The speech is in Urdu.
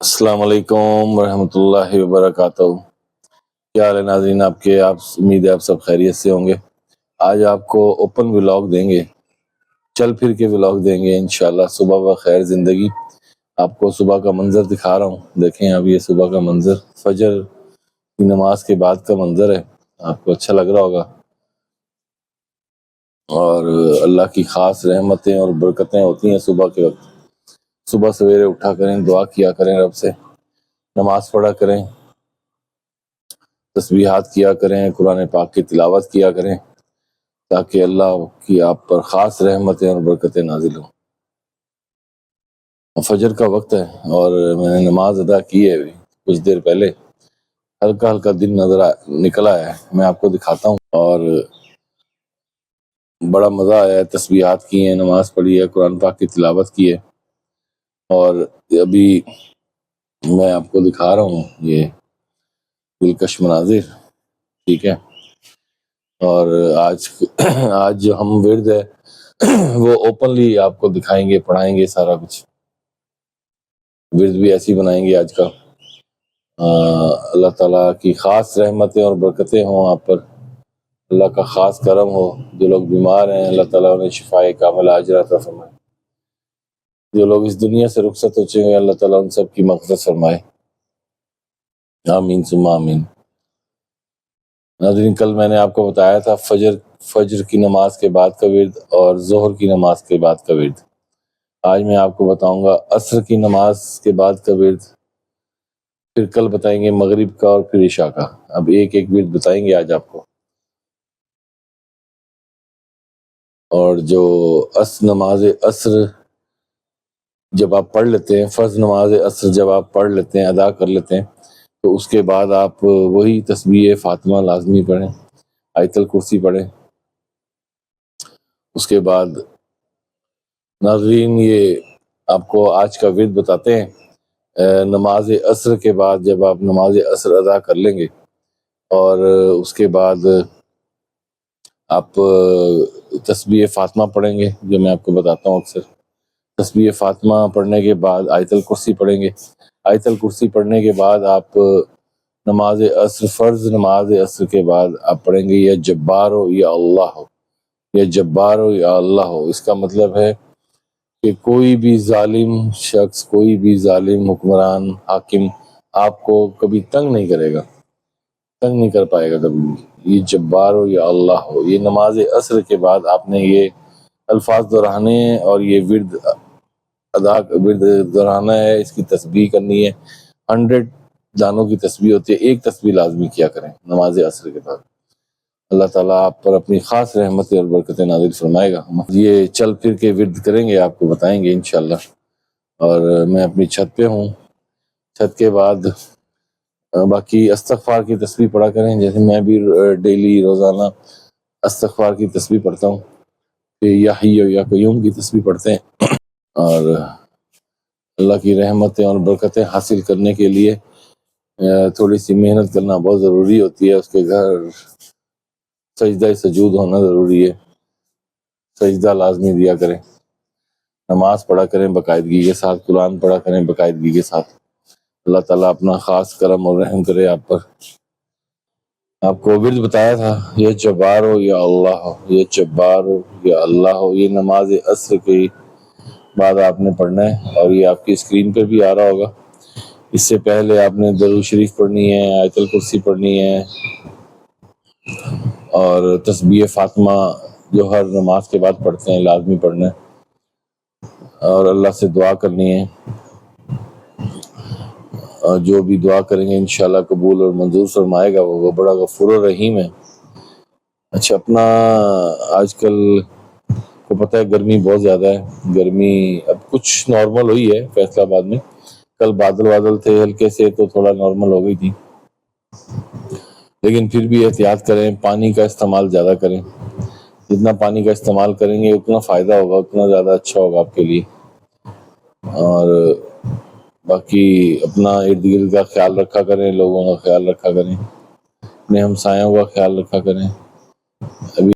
السلام علیکم ورحمۃ اللہ وبرکاتہ۔ کیا حال ہے ناظرین آپ کے؟ امید ہے آپ سب خیریت سے ہوں گے۔ آج آپ کو اوپن ولاگ دیں گے، چل پھر کے ولاگ دیں گے انشاءاللہ۔ صبح بخیر زندگی، آپ کو صبح کا منظر دکھا رہا ہوں۔ دیکھیں اب یہ صبح کا منظر، فجر کی نماز کے بعد کا منظر ہے، آپ کو اچھا لگ رہا ہوگا۔ اور اللہ کی خاص رحمتیں اور برکتیں ہوتی ہیں صبح کے وقت۔ صبح سویرے اٹھا کریں، دعا کیا کریں رب سے، نماز پڑھا کریں، تسبیحات کیا کریں، قرآن پاک کی تلاوت کیا کریں، تاکہ اللہ کی آپ پر خاص رحمتیں اور برکتیں نازل ہوں۔ فجر کا وقت ہے اور میں نے نماز ادا کی ہے ابھی کچھ دیر پہلے۔ ہلکا ہلکا دن نکلا ہے، میں آپ کو دکھاتا ہوں۔ اور بڑا مزہ آیا ہے، تسبیحات کی ہیں، نماز پڑھی ہے، قرآن پاک کی تلاوت کی ہے۔ اور ابھی میں آپ کو دکھا رہا ہوں یہ دلکش مناظر، ٹھیک ہے۔ اور آج جو ہم ورد ہے وہ اوپنلی آپ کو دکھائیں گے، پڑھائیں گے سارا کچھ۔ ورد بھی ایسی بنائیں گے آج کا۔ اللہ تعالیٰ کی خاص رحمتیں اور برکتیں ہوں آپ پر، اللہ کا خاص کرم ہو۔ جو لوگ بیمار ہیں اللہ تعالیٰ انہیں شفائے کاملہ عاجلہ عطا فرمائے۔ جو لوگ اس دنیا سے رخصت ہو چکے ہیں اللہ تعالیٰ ان سب کی مغفرت فرمائے، آمین ثم آمین۔ ناظرین کل میں نے آپ کو بتایا تھا فجر کی نماز کے بعد کا ورد اور ظہر کی نماز کے بعد کا ورد۔ آج میں آپ کو بتاؤں گا عصر کی نماز کے بعد کا ورد، پھر کل بتائیں گے مغرب کا اور پھر عشاء کا۔ اب ایک ایک ورد بتائیں گے آج آپ کو۔ اور جو نماز عصر جب آپ پڑھ لیتے ہیں، فرض نماز عصر جب آپ پڑھ لیتے ہیں، ادا کر لیتے ہیں، تو اس کے بعد آپ وہی تسبیح فاطمہ لازمی پڑھیں، آیت الکرسی پڑھیں۔ اس کے بعد ناظرین یہ آپ کو آج کا ورد بتاتے ہیں۔ نماز عصر کے بعد جب آپ نماز عصر ادا کر لیں گے اور اس کے بعد آپ تسبیح فاطمہ پڑھیں گے، جو میں آپ کو بتاتا ہوں اکثر۔ تسبیح فاطمہ پڑھنے کے بعد آیت الکرسی پڑھیں گے۔ آیت الکرسی پڑھنے کے بعد آپ نماز عصر، فرض نماز عصر کے بعد آپ پڑھیں گے یا جبار ہو یا اللہ ہو، یا جبار ہو یا اللہ ہو۔ اس کا مطلب ہے کہ کوئی بھی ظالم شخص، کوئی بھی ظالم حکمران حاکم آپ کو کبھی تنگ نہیں کرے گا، تنگ نہیں کر پائے گا کبھی بھی۔ یہ جبار ہو یا اللہ ہو، یہ نماز عصر کے بعد آپ نے یہ الفاظ دہرانے ہیں اور یہ ورد دہرانا ہے، اس کی تسبیح کرنی ہے۔ 100 دانوں کی تسبیح ہوتی ہے، ایک تسبیح لازمی کیا کریں نماز عصر کے بعد۔ اللہ تعالیٰ آپ پر اپنی خاص رحمتیں اور برکتیں نازل فرمائے گا۔ یہ چل پھر کے ورد کریں گے، آپ کو بتائیں گے انشاءاللہ۔ اور میں اپنی چھت پہ ہوں، چھت کے بعد باقی استغفار کی تسبیح پڑھا کریں، جیسے میں بھی ڈیلی روزانہ استغفار کی تسبیح پڑھتا ہوں، یا حی یا قیوم کی تسبیح پڑھتے ہیں۔ اور اللہ کی رحمتیں اور برکتیں حاصل کرنے کے لیے تھوڑی سی محنت کرنا بہت ضروری ہوتی ہے۔ اس کے گھر سجدہ سجود ہونا ضروری ہے، سجدہ لازمی دیا کریں، نماز پڑھا کریں باقاعدگی کے ساتھ، قرآن پڑھا کریں باقاعدگی کے ساتھ۔ اللہ تعالیٰ اپنا خاص کرم اور رحم کرے آپ پر۔ آپ کو ورد بتایا تھا، یہ جبار ہو یا اللہ ہو، یہ جبار ہو یا اللہ ہو، یہ نماز عصر کی بعد آپ نے پڑھنا ہے۔ اور یہ آپ کی اسکرین پہ بھی آ رہا ہوگا۔ اس سے پہلے آپ نے درود شریف پڑھنی ہے، آیت الکرسی پڑھنی ہے، اور تسبیح فاطمہ جو ہر نماز کے بعد پڑھتے ہیں لازمی پڑھنا ہے، اور اللہ سے دعا کرنی ہے۔ اور جو بھی دعا کریں گے انشاءاللہ قبول اور منظور فرمائے گا، وہ بڑا غفور الرحیم ہے۔ اچھا، اپنا آج کل کو پتہ ہے گرمی بہت زیادہ ہے، گرمی اب کچھ نارمل ہوئی ہے فیصل آباد میں۔ کل بادل تھے ہلکے سے تو تھوڑا نارمل ہو گئی تھی، لیکن پھر بھی احتیاط کریں، پانی کا استعمال زیادہ کریں۔ جتنا پانی کا استعمال کریں گے اتنا فائدہ ہوگا، اتنا زیادہ اچھا ہوگا آپ کے لیے۔ اور باقی اپنا ارد گرد کا خیال رکھا کریں، لوگوں کا خیال رکھا کریں، اپنے ہمسایوں کا خیال رکھا کریں۔ ابھی